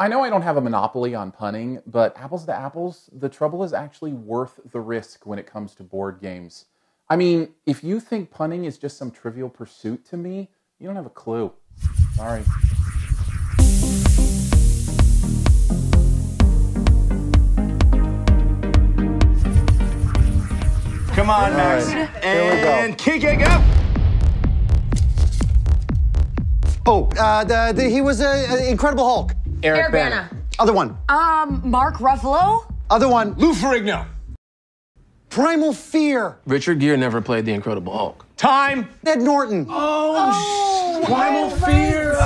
I know I don't have a monopoly on punning, but apples to apples, the trouble is actually worth the risk when it comes to board games. I mean, if you think punning is just some trivial pursuit to me, you don't have a clue. Sorry. Come on, Max. Right. And kick it up. Oh, he was an Incredible Hulk. Eric Bana. Other one. Mark Ruffalo? Other one. Lou Ferrigno. Primal Fear. Richard Gere never played the Incredible Hulk. Time. Ed Norton. Primal Fear.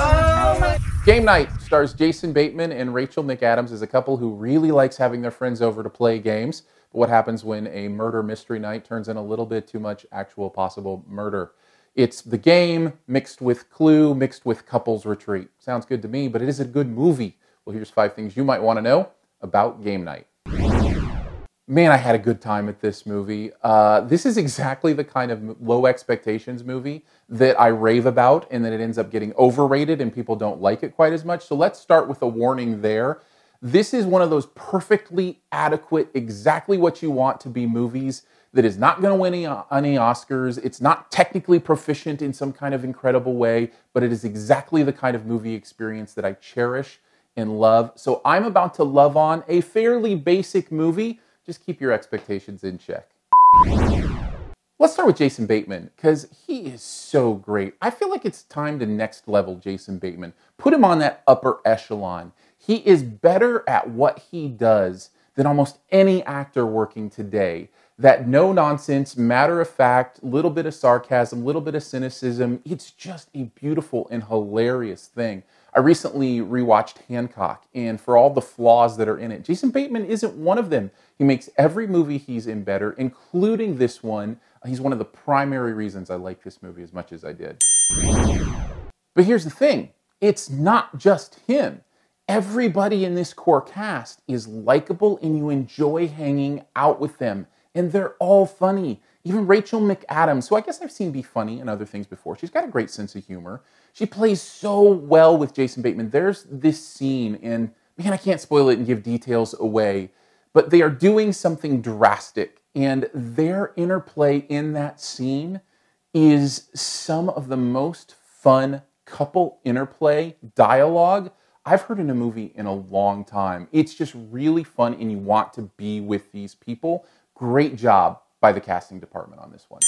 Game Night stars Jason Bateman and Rachel McAdams as a couple who really likes having their friends over to play games. But what happens when a murder mystery night turns in a little bit too much actual possible murder? It's the game mixed with Clue, mixed with Couples Retreat. Sounds good to me, but it is a good movie. Well, here's 5 things you might want to know about Game Night. Man, I had a good time at this movie. This is exactly the kind of low expectations movie that I rave about, and then it ends up getting overrated and people don't like it quite as much. So let's start with a warning there. This is one of those perfectly adequate, exactly what you want to be movies that is not going to win any Oscars. It's not technically proficient in some kind of incredible way, but it is exactly the kind of movie experience that I cherish and love. So I'm about to love on a fairly basic movie. Just keep your expectations in check. Let's start with Jason Bateman, because he is so great. I feel like it's time to next level Jason Bateman. Put him on that upper echelon. He is better at what he does than almost any actor working today. That no-nonsense, matter-of-fact, little bit of sarcasm, little bit of cynicism. It's just a beautiful and hilarious thing. I recently rewatched Hancock, and for all the flaws that are in it, Jason Bateman isn't one of them. He makes every movie he's in better, including this one. He's one of the primary reasons I like this movie as much as I did. But here's the thing. It's not just him. Everybody in this core cast is likable, and you enjoy hanging out with them. And they're all funny. Even Rachel McAdams, who I guess I've seen be funny in other things before. She's got a great sense of humor. She plays so well with Jason Bateman. There's this scene, and man, I can't spoil it and give details away, but they are doing something drastic, and their interplay in that scene is some of the most fun couple interplay dialogue I've heard in a movie in a long time. It's just really fun, and you want to be with these people. Great job by the casting department on this one.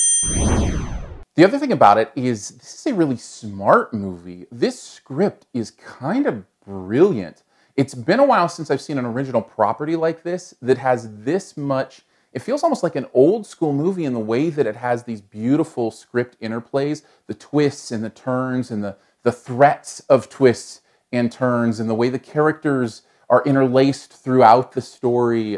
The other thing about it is this is a really smart movie. This script is kind of brilliant. It's been a while since I've seen an original property like this that has this much. It feels almost like an old school movie in the way that it has these beautiful script interplays, the twists and the turns and the threats of twists and turns and the way the characters are interlaced throughout the story.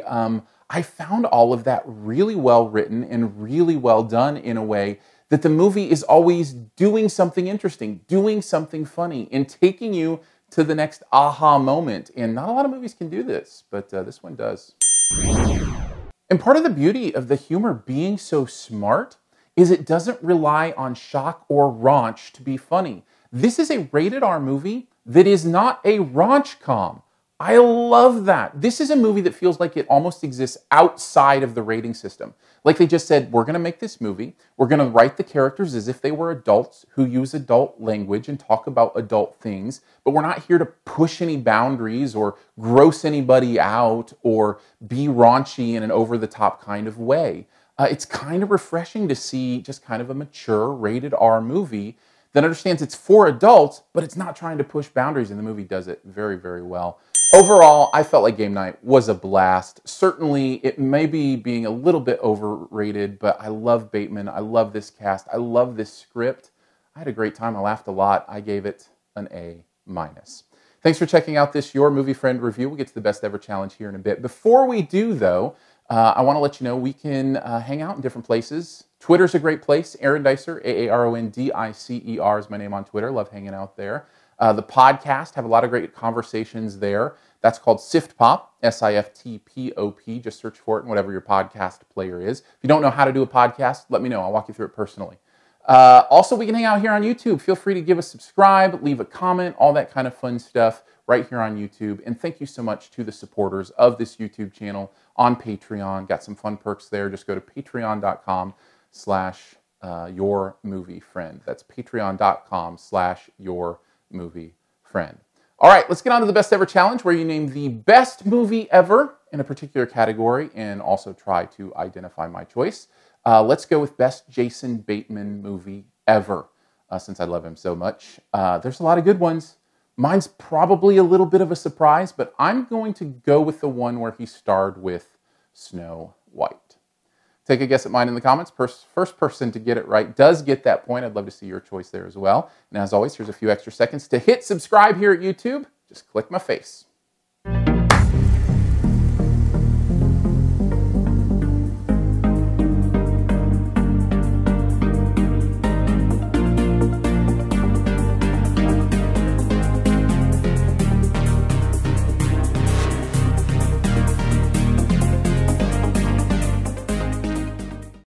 I found all of that really well written and really well done in a way that the movie is always doing something interesting, doing something funny, and taking you to the next aha moment. And not a lot of movies can do this, but this one does. And part of the beauty of the humor being so smart is it doesn't rely on shock or raunch to be funny. This is a rated R movie that is not a raunch-com. I love that. This is a movie that feels like it almost exists outside of the rating system. Like they just said, we're going to make this movie. We're going to write the characters as if they were adults who use adult language and talk about adult things. But we're not here to push any boundaries or gross anybody out or be raunchy in an over-the-top kind of way. It's kind of refreshing to see just kind of a mature rated R movie that understands it's for adults, but it's not trying to push boundaries, and the movie does it very, very well. Overall, I felt like Game Night was a blast. Certainly, it may be being a little bit overrated, but I love Bateman. I love this cast. I love this script. I had a great time. I laughed a lot. I gave it an A-. Thanks for checking out this Your Movie Friend review. We'll get to the Best Ever Challenge here in a bit. Before we do, though, I want to let you know we can hang out in different places. Twitter's a great place. Aaron Dicer, Aarondicer is my name on Twitter. Love hanging out there. The podcast, have a lot of great conversations there. That's called SiftPop, SiftPop. Just search for it in whatever your podcast player is. If you don't know how to do a podcast, let me know. I'll walk you through it personally. Also, we can hang out here on YouTube. Feel free to give a subscribe, leave a comment, all that kind of fun stuff right here on YouTube. And thank you so much to the supporters of this YouTube channel on Patreon. Got some fun perks there. Just go to patreon.com/yourmoviefriend. That's patreon.com/yourmoviefriend. All right, let's get on to the best ever challenge, where you name the best movie ever in a particular category and also try to identify my choice. Let's go with best Jason Bateman movie ever, since I love him so much. There's a lot of good ones. Mine's probably a little bit of a surprise, but I'm going to go with the one where he starred with Snow White. Take a guess at mine in the comments. First person to get it right does get that point. I'd love to see your choice there as well. And as always, here's a few extra seconds to hit subscribe here at YouTube. Just click my face.